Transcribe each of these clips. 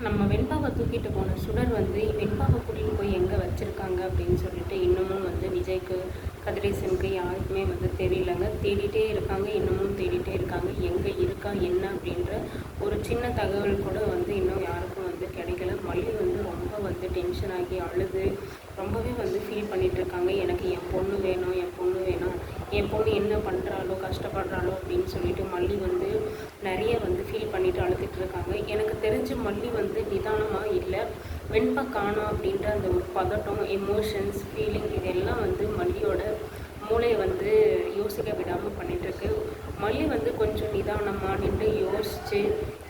நம்ம வெண்பாவை தூக்கிட்டு போன சுடர் வந்து வெண்பாவை கூட்டிகிட்டு போய் எங்கே வச்சுருக்காங்க அப்படின்னு சொல்லிட்டு இன்னமும் வந்து விஜய்க்கு, கதிரேசனுக்கு யாருக்குமே வந்து தெரியலங்க. தேடிட்டே இருக்காங்க, இன்னமும் தேடிட்டே இருக்காங்க. எங்கே இருக்கா என்ன அப்படின்ற ஒரு சின்ன தகவல் கூட வந்து இன்னும் யாருக்கும் வந்து கிடைக்கல. மல்லி வந்து ரொம்ப வந்து டென்ஷன் ஆகி அழுது ரொம்பவே வந்து ஃபீல் பண்ணிகிட்டு இருக்காங்க. எனக்கு என் பொண்ணு வேணும், என் பொண்ணு வேணும், என் பொண்ணு என்ன பண்ணுறாளோ கஷ்டப்படுறாளோ அப்படின்னு சொல்லிட்டு மல்லி வந்து நிறைய வந்து ஃபீல் பண்ணிவிட்டு அழுதுட்டு இருக்காங்க. எனக்கு தெரிஞ்சு மல்லி வந்து நிதானமாக இல்லை, வெண்பா காணோம் அப்படின்ற அந்த ஒரு பதட்டம், எமோஷன்ஸ், ஃபீலிங் இதெல்லாம் வந்து மல்லியோட மூளையை வந்து யோசிக்க விடாமல் பண்ணிகிட்ருக்கு. மல்லி வந்து கொஞ்சம் நிதானமாக நின்று யோசித்து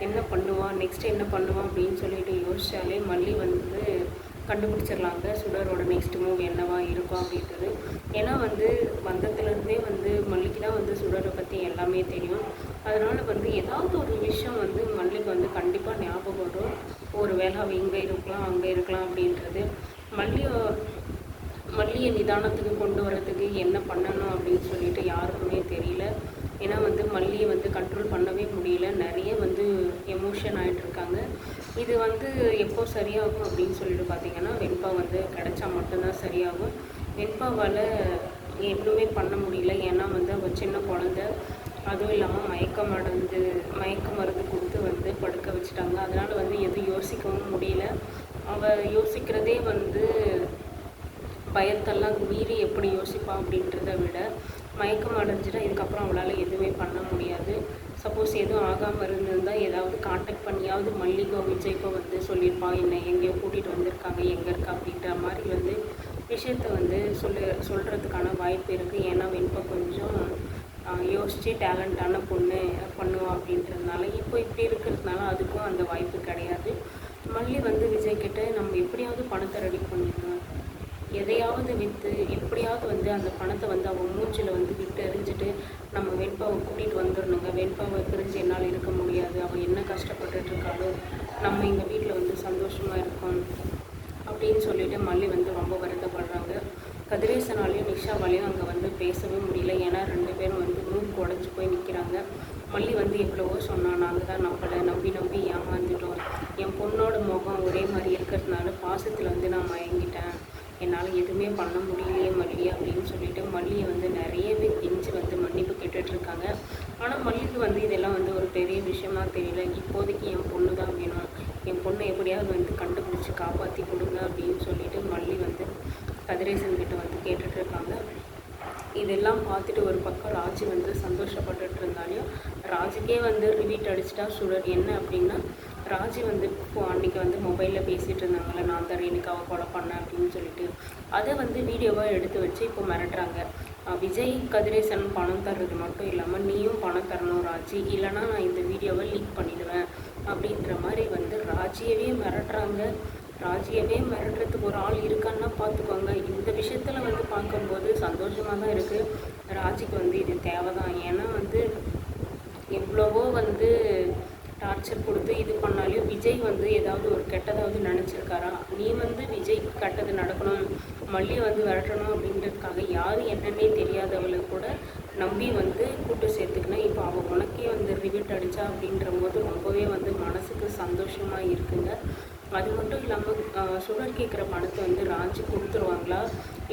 என்ன பண்ணுவான், நெக்ஸ்ட் என்ன பண்ணுவான் அப்படின்னு சொல்லிட்டு யோசித்தாலே மல்லி வந்து கண்டுபிடிச்சிடலாங்க சுடரோட நெக்ஸ்ட் மூவ் என்னவா இருக்கும் அப்படின்றது. ஏன்னா வந்து வந்ததுலேருந்தே வந்து மல்லிக்கு தான் வந்து சுடரை பற்றி எல்லாமே தெரியும். அதனால் வந்து ஏதாவது ஒரு விஷயம் வந்து மல்லிக்கு வந்து கண்டிப்பாக ஞாபகம் வரும். ஒரு வேளை அவள் இங்கே இருக்கலாம் அங்கே இருக்கலாம் அப்படின்றது. மல்லியை நிதானத்துக்கு கொண்டு வரதுக்கு என்ன பண்ணணும் அப்படின்னு சொல்லிட்டு யாருக்குமே தெரியல. ஏன்னா வந்து மல்லியை வந்து கண்ட்ரோல் பண்ணவே முடியல, நிறைய வந்து எமோஷன் ஆகிட்டுருக்காங்க. இது வந்து எப்போ சரியாகும் அப்படின்னு சொல்லிட்டு பார்த்திங்கன்னா வெண்பா வந்து கிடச்சா மட்டும்தான் சரியாகும். வெண்பாவால் எதுவுமே பண்ண முடியல. ஏன்னா வந்து அவள் சின்ன குழந்த, அதுவும் இல்லாமல் மயக்க மருந்து கொடுத்து வந்து படுக்க வச்சுட்டாங்க. அதனால் வந்து எதுவும் யோசிக்கவும் முடியல. அவள் யோசிக்கிறதே வந்து பயத்தெல்லாம் மீறி எப்படி யோசிப்பான் அப்படின்றத விட மயக்கம் அடைஞ்சிட்டா இதுக்கப்புறம் அவளால் எதுவுமே பண்ண முடியாது. சப்போஸ் எதுவும் ஆகாமல் இருந்திருந்தால் ஏதாவது காண்டாக்ட் பண்ணியாவது மல்லிகோ விஜய்க்கோ வந்து சொல்லியிருப்பான், என்னை எங்கேயோ கூட்டிகிட்டு வந்திருக்காங்க, எங்கே இருக்கா அப்படின்ற மாதிரி வந்து விஷயத்த வந்து சொல்கிறதுக்கான வாய்ப்பு இருக்குது. ஏன்னா வெண்பா கொஞ்சம் யோசித்து டேலண்டான பொண்ணு பண்ணுவான் அப்படின்றதுனால இப்போ இப்படி இருக்கிறதுனால அதுக்கும் அந்த வாய்ப்பு கிடையாது. மல்லி வந்து விஜய்கிட்ட நம்ம எப்படியாவது பணத்தை ரெடி பண்ணிடணும், எதையாவது விற்று எப்படியாவது வந்து அந்த பணத்தை வந்து அவன் மூச்சில் வந்து விட்டு எறிஞ்சிட்டு நம்ம வெண்பாவை கூட்டிகிட்டு வந்துடணுங்க. வெண்பாவை பிரிஞ்சு என்னால் இருக்க முடியாது, அவள் என்ன கஷ்டப்பட்டுருக்காளோ, நம்ம எங்கள் வீட்டில் வந்து சந்தோஷமாக இருக்கோம் அப்படின்னு சொல்லிட்டு மல்லி வந்து ரொம்ப வருத்தப்படுறாங்க. கதிரேசனாலையும் நிஷாவாலையும் அங்கே வந்து பேசவே முடியல. ஏன்னா 2 பேரும் வந்து மூக்கு உடஞ்சி போய் நிற்கிறாங்க. மல்லி வந்து எவ்வளவோ சொன்னான், நாங்கள் தான் நம்பலை, நம்பி ஏமாந்துட்டோம், என் பொண்ணோட முகம் ஒரே மாதிரி இருக்கிறதுனால பாசத்தில் வந்து நான் மயங்கிட்டேன், என்னால் எதுவுமே பண்ண முடியலையே மல்லி அப்படின்னு சொல்லிட்டு மல்லியை வந்து நிறையவே கெஞ்சி வந்து மன்னிப்பு கேட்டுட்ருக்காங்க. ஆனால் மல்லிக்கு வந்து இதெல்லாம் வந்து ஒரு பெரிய விஷயமா தெரியல. இப்போதைக்கு என் பொண்ணு தான் வேணும், என் பொண்ணை எப்படியாவது வந்து கண்டுபிடிச்சி காப்பாற்றி கொடுங்க அப்படின்னு சொல்லிட்டு மல்லி வந்து கதிரேசன் கிட்ட வந்து கேட்டுட்ருக்காங்க. இதெல்லாம் பார்த்துட்டு ஒரு பக்கம் ராஜி வந்து சந்தோஷப்பட்டுட்டு இருந்தாலையும் ராஜுக்கே வந்து ரிவீட் அடிச்சிட்டா சுடர். என்ன அப்படின்னா ராஜி வந்து அன்றைக்கி வந்து மொபைலில் பேசிகிட்டு இருந்தாங்களே, நான் தான் ரேணுகாவை கொலை பண்ணேன் அப்படின்னு சொல்லிட்டு அதை வந்து வீடியோவாக எடுத்து வச்சு இப்போ மிரட்டுறாங்க. விஜய் கதிரேசன் பணம் தர்றது மட்டும் இல்லாமல் நீயும் பணம் தரணும் ராஜி, இல்லைனா நான் இந்த வீடியோவை லீக் பண்ணிடுவேன் அப்படின்ற மாதிரி வந்து ராஜியவே மிரட்டுறாங்க. ராஜியவே மிரட்டுறதுக்கு ஒரு ஆள் இருக்கான்னா பார்த்துக்கோங்க. இந்த விஷயத்தில் வந்து பார்க்கும்போது சந்தோஷமாக தான் இருக்குது. ராஜிக்கு வந்து இது தேவை தான். ஏன்னா வந்து எவ்வளவோ வந்து டார்ச்சர் கொடுத்து இது பண்ணாலையும் விஜய் வந்து ஏதாவது ஒரு கெட்டதாவது நினச்சிருக்காரா, நீ வந்து விஜய் கெட்டது நடக்கணும், மல்லியை வந்து விரட்டணும் அப்படின்றதுக்காக யார் என்னன்னே தெரியாதவளை கூட நம்பி வந்து கூட்டு சேர்த்துக்கினா இப்போ அவள் உனக்கே வந்து ரிவிட் அடித்தா அப்படின்ற போது ரொம்பவே வந்து மனசுக்கு சந்தோஷமாக இருக்குங்க. அது மட்டும் இல்லாமல் சுடர் கேட்குற பணத்தை வந்து ராஜி கொடுத்துருவாங்களா,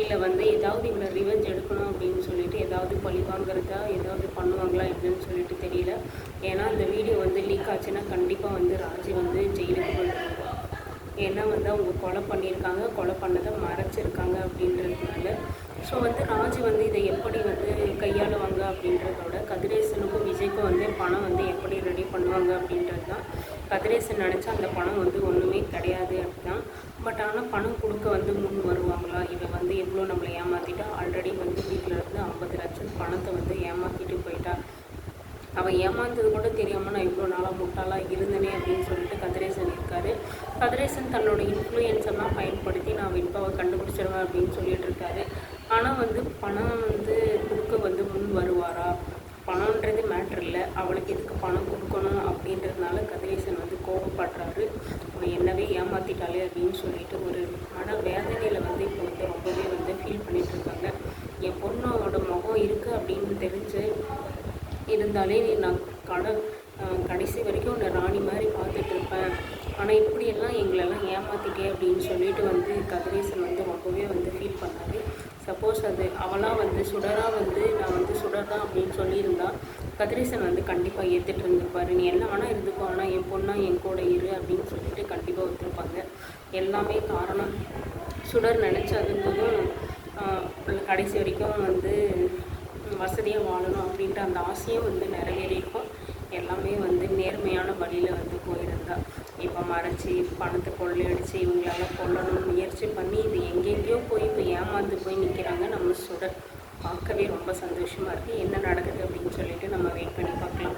இல்லை வந்து ஏதாவது இவனை ரிவெஞ்ச் எடுக்கணும் அப்படின்னு சொல்லிட்டு ஏதாவது பழி வாங்குறதா ஏதாவது பண்ணுவாங்களா எப்படின்னு சொல்லிட்டு தெரியல. ஏன்னா இந்த வீடியோ வந்து லீக் ஆச்சுன்னா கண்டிப்பாக வந்து ராஜி வந்து ஜெயிலுக்கு போயிடுவாங்க. ஏன்னா வந்து அவங்க கொலை பண்ணியிருக்காங்க, கொலை பண்ணதை மறைச்சிருக்காங்க அப்படின்றதுனால. ஸோ வந்து ராஜி வந்து இதை எப்படி வந்து கையாளுவாங்க அப்படின்றதோட கதிரேசனுக்கும் விஜய்க்கும் வந்து பணம் வந்து எப்படி ரெடி பண்ணுவாங்க அப்படின்றது தான். கதிரேசன் நினச்சா அந்த பணம் வந்து ஒன்றுமே கிடையாது அப்படிதான். பட் ஆனால் பணம் கொடுக்க வந்து முன் வருவாங்களா, இவன் வந்து எவ்வளோ நம்மளை ஏமாற்றிட்டா, ஆல்ரெடி வந்து வீட்டில் இருந்து 50 லட்சம் பணத்தை வந்து ஏமாற்றிட்டு போயிட்டா, அவன் ஏமாந்தது கூட தெரியாமல் நான் இவ்வளோ நாளாக முட்டாளாக இருந்தனே அப்படின்னு சொல்லிட்டு கதிரேசன் இருக்காரு. கதிரேசன் தன்னோட இன்ஃப்ளூயன்ஸெல்லாம் பயன்படுத்தி நான் வெண்பாவை கண்டுபிடிச்சிடுவேன் அப்படின்னு சொல்லிட்டு இருக்காரு. ஆனால் வந்து பணம் வந்து கொடுக்க வந்து முன் வருவாரா, பணம்ன்றது மேட்ரு இல்லை, அவளுக்கு எதுக்கு பணம் கொடுக்கணும் அப்படின்றதுனால கதிரேசன் வந்து கோபப்படுறாரு. அவன் என்னவே ஏமாற்றிட்டாலே அப்படின்னு சொல்லிட்டு ஒரு மன வேதனையில் வந்து இப்போ வந்து ரொம்பவே வந்து ஃபீல் பண்ணிகிட்ருக்காங்க. என் பொண்ணோட முகம் இருக்குது அப்படின்னு தெரிஞ்சு இருந்தாலே நான் கடைசி வரைக்கும் உன்னை ராணி மாதிரி பார்த்துட்ருப்பேன், ஆனால் இப்படியெல்லாம் எங்களெல்லாம் ஏமாற்றிட்டே அப்படின்னு சொல்லிட்டு வந்து கதிரேசன் வந்து ரொம்பவே வந்து ஃபீல் பண்ணார். சப்போஸ் அது அவளாக வந்து சுடராக வந்து நான் வந்து சுடர் தான் அப்படின்னு சொல்லியிருந்தா கதிரேசன் வந்து கண்டிப்பாக ஏற்றுட்டு இருந்திருப்பாரு. நீ என்ன வேணால் இருந்துக்கோ, ஆனால் என் பொண்ணா என் கூட இரு அப்படின்னு சொல்லிட்டு கண்டிப்பாக ஒத்துருப்பாங்க. எல்லாமே காரணம் சுடர் நினச்சதுக்கும் கடைசி வரைக்கும் வந்து வசதியாக வாழணும் அப்படின்ற அந்த ஆசையும் வந்து நிறைவேறியிருக்கும். எல்லாமே வந்து நேர்மையான வழியில் வந்து போயிருந்தா. இப்போ மறைச்சி பணத்தை கொள்ளையடிச்சு இவங்களால கொல்லணும்னு முயற்சி பண்ணி இது எங்கெங்கேயோ போய் இப்போ ஏமாந்து போய் நிற்கிறாங்க நம்ம சுடர். பார்க்கவே ரொம்ப சந்தோஷமாக இருக்குது. என்ன நடக்குது அப்படின்னு சொல்லிட்டு நம்ம வெயிட் பண்ணி பார்க்கலாம்.